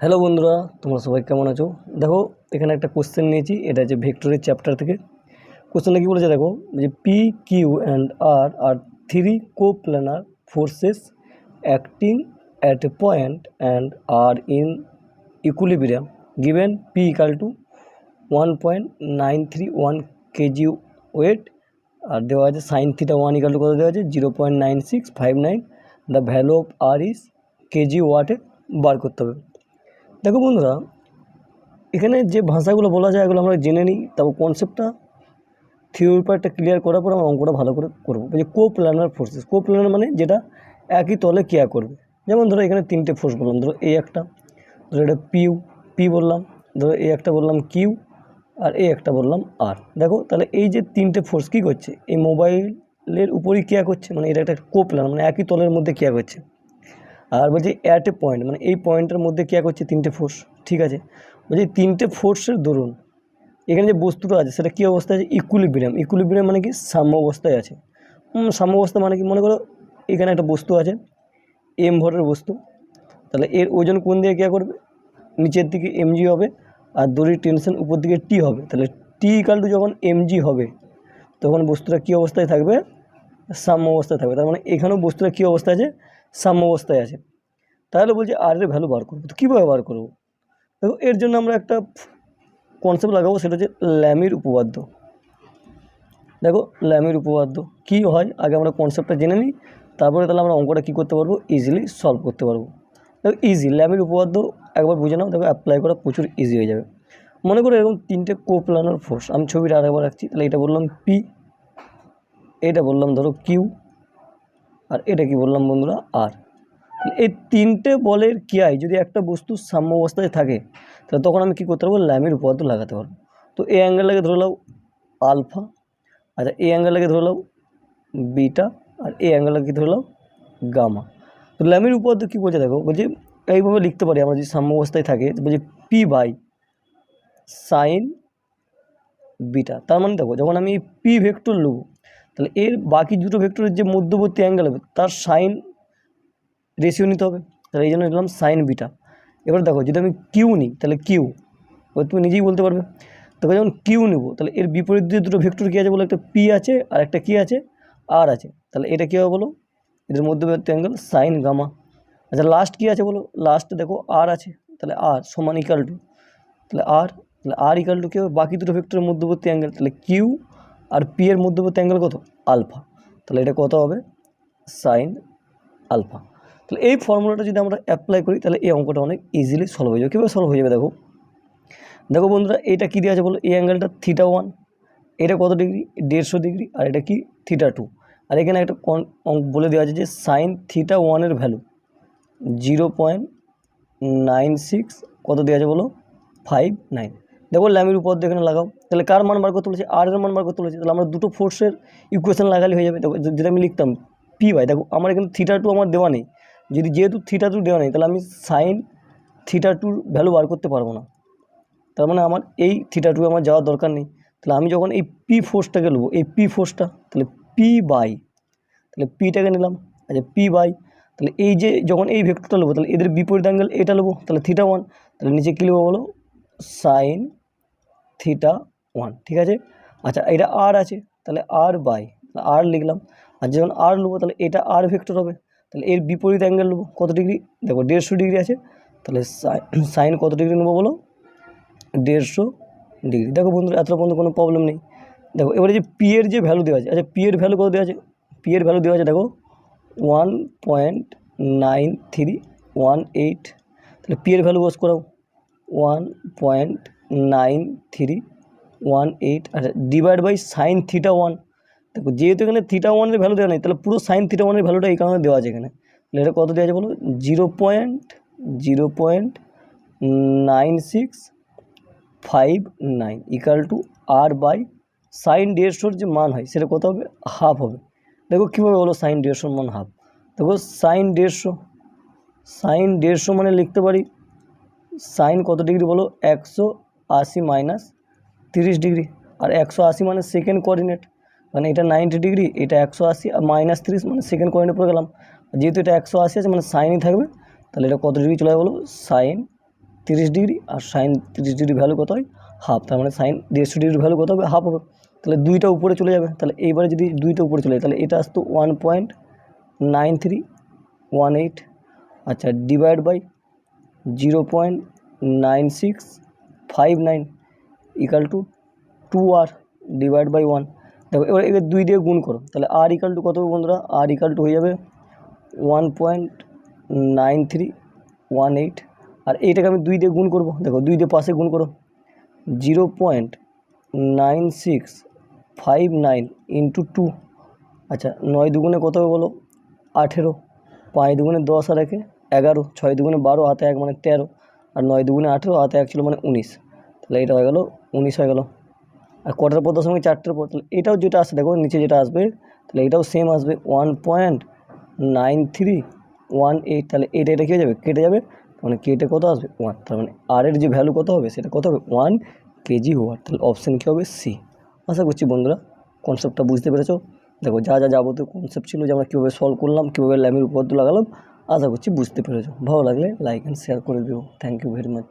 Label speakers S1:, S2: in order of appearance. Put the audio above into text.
S1: Hello বন্ধুরা, তোমরা সবাই কেমন আছো? দেখো এখানে একটা কোশ্চেন নিয়েছি, এটা যে ভেক্টরের চ্যাপ্টার থেকে। কোশ্চেনটা কী বলেছে দেখো, যে P Q and R are three coplanar forces acting at a point and are in equilibrium given P equal to 1.931 kg weight, আর দেওয়া আছে sine theta one equal to কত দেওয়া আছে 0.9659, the value of R is kg ওয়াটে বার করতে হবে। দেখো বন্ধুরা, এখানে যে ভাষাগুলো বলা যায় এগুলো আমরা জেনে নিই, তারপর কনসেপ্টটা থিওরির পার্টটা ক্লিয়ার করার পর আমরা অঙ্কটা ভালো করে করবো। যে কোপ্ল্যানার ফোর্সেস, কোপ্ল্যানার মানে যেটা একই তলে ক্রিয়া করবে। যেমন ধরো এখানে তিনটে ফোর্স বললাম, ধরো এই একটা, ধরো এটা পি বললাম, ধরো এই একটা বললাম কিউ, আর এই একটা বললাম আর। দেখো তাহলে এই যে তিনটে ফোর্স কী করছে, এই মোবাইলের উপরই ক্রিয়া করছে, মানে এটা একটা কোপ্ল্যানার মানে একই তলের মধ্যে ক্রিয়া করছে। আর বলছি অ্যাট এ পয়েন্ট মানে এই পয়েন্টের মধ্যে ক্রিয়া করছে তিনটে ফোর্স, ঠিক আছে। বলছি তিনটে ফোর্সের দরুন এখানে যে বস্তুটা আছে সেটা কী অবস্থায় আছে, ইকুইলিব্রিয়াম। ইকুইলিব্রিয়াম মানে কি, সাম্য অবস্থায় আছে। সাম্য অবস্থা মানে কি, মনে করো এখানে একটা বস্তু আছে এম ভরের বস্তু, তাহলে এর ওজন কোন দিকে ক্রিয়া করবে, নিচের দিকে এমজি হবে, আর দড়ির টেনশন উপর দিকে টি হবে। তাহলে টি ইকাল টু যখন এমজি হবে তখন বস্তুটা কী অবস্থায় থাকবে, সাম্য অবস্থায় থাকবে। তার মানে এখানেও বস্তুটা কী অবস্থায় আছে, সাম্য অবস্থায় আছে। তাহলে বলছি আর এর ভ্যালু বার করবো, তো কীভাবে বার করবো? দেখো এর জন্য আমরা একটা কনসেপ্ট লাগাবো, সেটা হচ্ছে ল্যামির উপপাদ্য। দেখো ল্যামির উপপাদ্য কী হয় আগে আমরা কনসেপ্টটা জেনে নিই, তারপরে তাহলে আমরা অঙ্কটা কী করতে পারবো, ইজিলি সলভ করতে পারবো। দেখো ইজি, ল্যামির উপপাদ্য একবার বুঝে নাও, দেখো অ্যাপ্লাই করা প্রচুর ইজি হয়ে যাবে। মনে করো এরকম তিনটে কোপ্ল্যানার ফোর্স, আমি ছবিটা আরেকবার রাখছি। তাহলে এটা বললাম পি, এটা বললাম ধরো কিউ, আর এটা কি বললাম বন্ধুরা আর। এই তিনটে বলের ক্রিয়ায় যদি একটা বস্তু সাম্য অবস্থায় থাকে তাহলে তখন আমি কী করতে পারবো, ল্যামির উপপাদ্য লাগাতে পারবো। তো এই অ্যাঙ্গেলটাকে ধরে নাও আলফা, আচ্ছা এই অ্যাঙ্গেলটাকে ধরে নাও বিটা, আর এই অ্যাঙ্গেলটাকে ধরে নাও গামা। তো ল্যামির উপপাদ্য কী বলছে দেখো, বলছে এইভাবে লিখতে পারি আমরা, যদি সাম্য অবস্থায় থাকে বলছে পি বাই সাইন বিটা। তার মানে দেখো যখন আমি পি ভেক্টর নেব তাহলে এর বাকি দুটো ভেক্টরের যে মধ্যবর্তী অ্যাঙ্গেল হবে তার সাইন রেশিও নিতে হবে, তাহলে এই জন্য নিলাম সাইন বিটা। এবার দেখো যদি আমি কিউ নিই তাহলে কিউ, তুমি নিজেই বলতে পারবে। তবে যখন কিউ নেব তাহলে এর বিপরীত দিয়ে দুটো ভেক্টর কী আছে বলো, একটা পি আছে আর একটা কী আছে, আর আছে। তাহলে এটা কী হবে বলো, এদের মধ্যবর্তী অ্যাঙ্গেল সাইন গামা। আচ্ছা লাস্ট কী আছে বলো, লাস্টে দেখো আর আছে, তাহলে আর সমান ইকাল টু, তাহলে আর ইকাল টু কী হবে, বাকি দুটো ভেক্টরের মধ্যবর্তী অ্যাঙ্গেল, তাহলে কিউ আর পি এর মধ্যবর্তী অ্যাঙ্গেল কত, আলফা। তাহলে এটা কত হবে, সাইন আলফা। তাহলে এই ফর্মুলাটা যদি আমরা অ্যাপ্লাই করি তাহলে এই অঙ্কটা অনেক ইজিলি সলভ হয়ে যাবে। কীভাবে সলভ হয়ে যাবে দেখো, দেখো বন্ধুরা এইটা কী দেওয়া আছে বলো, এই অ্যাঙ্গেলটা থিটা ওয়ান, এটা কত ডিগ্রি 150 ডিগ্রি, আর এটা কি থিটা টু। আর এখানে একটা বলে দেওয়া আছে যে সাইন থিটা ওয়ানের ভ্যালু 0.96 কত দেওয়া আছে বলো, 59। দেখো ল্যামির উপপাদ্য এখানে লাগাও, তাহলে কার মান বার করতে বলেছে, আর এর মান বার করতে বলেছে। তাহলে আমরা দুটো ফোর্সের ইকুয়েশন লাগালে হয়ে যাবে। দেখো যদি আমি লিখতাম পি বাই, দেখো আমার এখানে থিটা টু আমার দেওয়া নেই, যেহেতু থিটা টু দেওয়া নেই তাহলে আমি সাইন থিটা টুর ভ্যালু বার করতে পারবো না। তার মানে আমার এই থিটা টু আমার যাওয়ার দরকার নেই। তাহলে আমি যখন এই পি ফোর্সটাকে নেবো, এই পি ফোর্সটা, তাহলে পি বাই, তাহলে পিটাকে নিলাম, আচ্ছা পি বাই, তাহলে এই যে যখন এই ভেক্টরটা নেবো তাহলে এদের বিপরীত অ্যাঙ্গেল এটা নেবো, তাহলে থিটা ওয়ান, তাহলে নিচে কী নেবো বলো, সাইন থিটা ওয়ান, ঠিক আছে। আচ্ছা এটা আর আছে, তাহলে আর বাই, আর লিখলাম। আর যখন আর নেবো তাহলে এটা আর ভেক্টর হবে, তাহলে এর বিপরীত অ্যাঙ্গেল নেবো কত ডিগ্রি, দেখো 150 ডিগ্রি আছে, তাহলে সাইন কত ডিগ্রি নেবো বলো, 150 ডিগ্রি। দেখো বন্ধুরা এতটা পর্যন্ত কোনো প্রবলেম নেই। দেখো এবারে যে পি এর যে ভ্যালু দেওয়া আছে, আচ্ছা পি এর ভ্যালু কত দেওয়া আছে, পি এর ভ্যালু দেওয়া আছে দেখো 1.9318, তাহলে পি এর ভ্যালু বস করাও 1.9318, আচ্ছা divide by sine theta one. দেখো যেহেতু এখানে থিটা ওয়ানের ভ্যালু দেওয়া নেই তাহলে পুরো সাইন থিটা ওয়ানের ভ্যালুটা এই কারণে দেওয়া আছে এখানে। তাহলে এটা কত দেওয়া আছে বলো, 0.9659 ইকাল টু আর বাই সাইন 150 যে মান হয় সেটা কত হবে, হাফ হবে। দেখো কীভাবে বলো সাইন 150 মান হাফ, দেখো সাইন 150 মানে লিখতে পারি সাইন কত ডিগ্রি বলো, 180 মাইনাস 30 ডিগ্রি, আর 180 মানে সেকেন্ড কোঅর্ডিনেট, মানে এটা 90 ডিগ্রি, এটা 180 আর মাইনাস 30 মানে সেকেন্ড কোঅর্ডিনেট পড়ে গেলাম। যেহেতু এটা 180 আছে মানে সাইনই থাকবে, তাহলে এটা কত ডিগ্রি চলে যাবে বলো, সাইন 30 ডিগ্রি আর সাইন 30 ডিগ্রি ভ্যালু কত হয় হাফ, তার মানে সাইন 150 ডিগ্রির ভ্যালু কত হবে হাফ হবে। তাহলে 2টা উপরে চলে যাবে, তাহলে এইবারে যদি 2টা উপরে চলে যায় তাহলে এটা আসতো 1.9318, আচ্ছা divide by 0.9659 equal to 2r divide by 1। দেখো এবার এবার 2 দিয়ে গুণ করো, তাহলে আর ইকাল টু কত হবে বন্ধুরা, আর ইকাল টু হয়ে যাবে 1.9318, আর এইটাকে আমি 2 দিয়ে গুণ করবো, দেখো 2 দিয়ে পাশে গুণ করো 0.9659 ইন্টু 2, আচ্ছা 9 দুগুণে কত হবে বলো 18, 5 দুগুণে 10 আর 1 11, 6 দুগুণে 12 হাতে 1 মানে 13, আর 9 দুগুণে 18 হাতে 1 ছিল মানে 19, তাহলে এটা হয়ে গেল 19 হয়ে গেল। আর কটার পর 10 4টের পর, তাহলে এটাও যেটা আসছে দেখো নিচে যেটা আসবে তাহলে এটাও সেম আসবে 1.9318, তাহলে এটা কী হয়ে যাবে কেটে যাবে, মানে কেটে কত আসবে 1, তার মানে আর এর যে ভ্যালু কত হবে সেটা কত হবে 1 কেজি ওয়াট। তাহলে অপশান কী হবে সি। আশা করছি বন্ধুরা কনসেপ্টটা বুঝতে পেরেছো। দেখো যা যা যাবতীয় কনসেপ্ট ছিল যে আমরা কীভাবে সলভ করলাম, কীভাবে ল্যামের উপপাদ্য লাগালাম, আশা করছি বুঝতে পেরেছো। ভালো লাগলে লাইক অ্যান্ড শেয়ার করে দিও। Thank you very much.